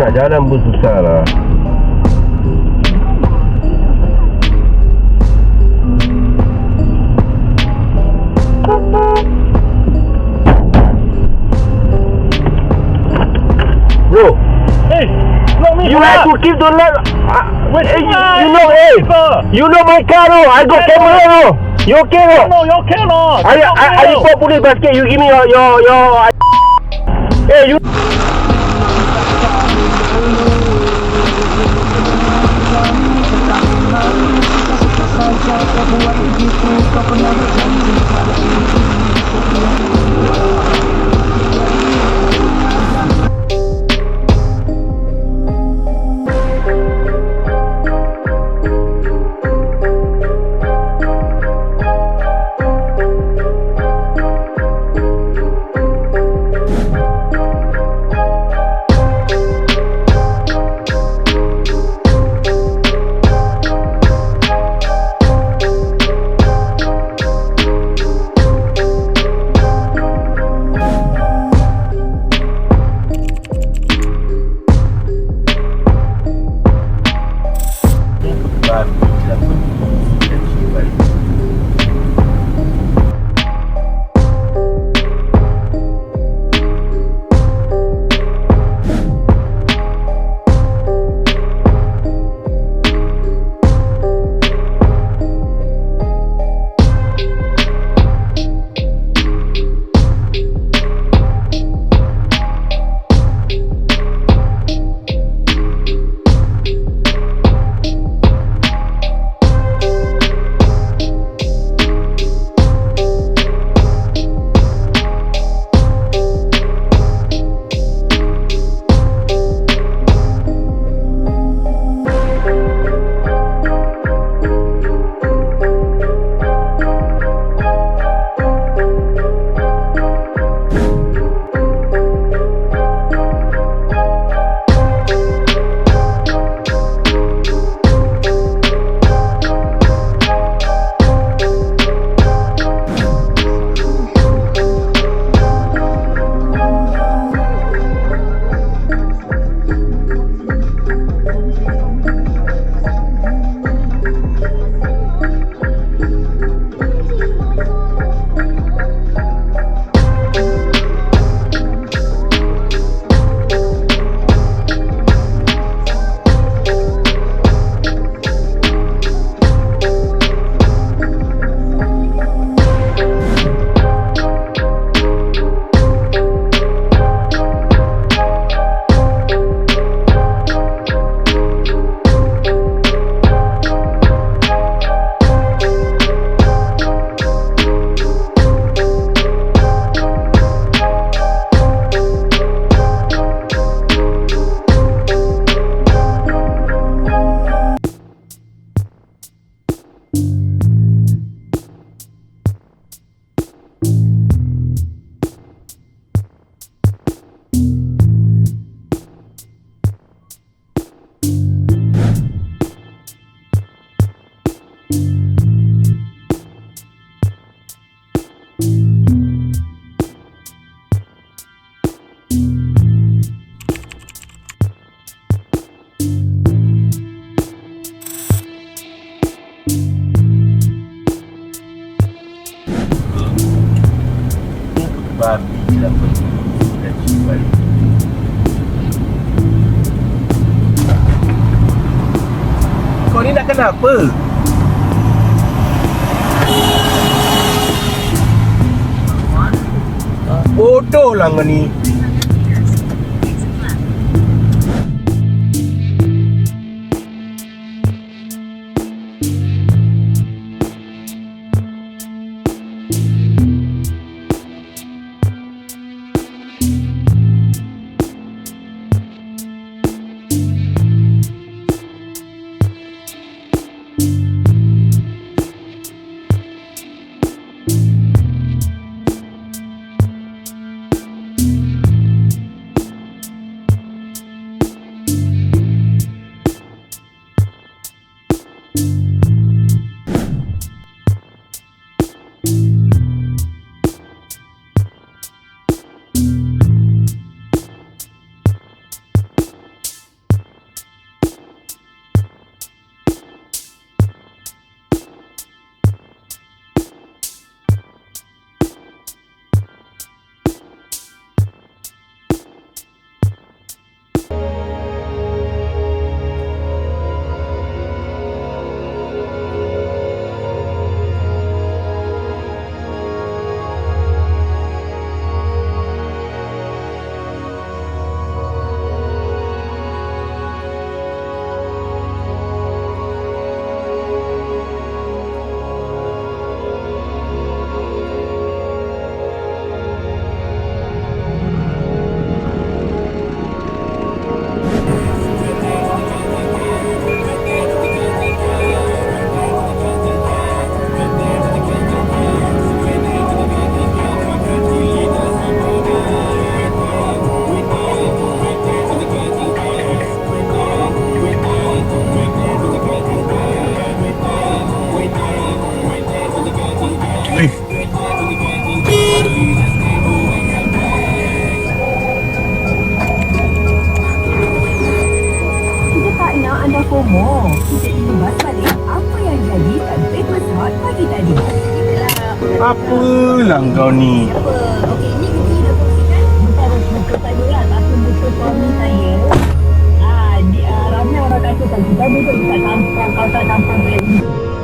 nak jalan pun susah lah. Bro, Hey, lock me you have to keep the light. You know my car, no? I got camera, no? You okay, no? No, you cannot. I report police basket. You give me your. Hey, you. babi dapat dan ciuman. Kau ni nak kenapa? Bodoh lah kau ni. kita ingin bahas balik apa yang jadi kat breakfast hot pagi tadi. Apalah kau ni? Apa? Okey, ini kita nak kongsikan bukan buku saya lah, tapi buku suami saya. Ramai orang kata kalau kita duduk dekat kampung, kawasan kampung PALING.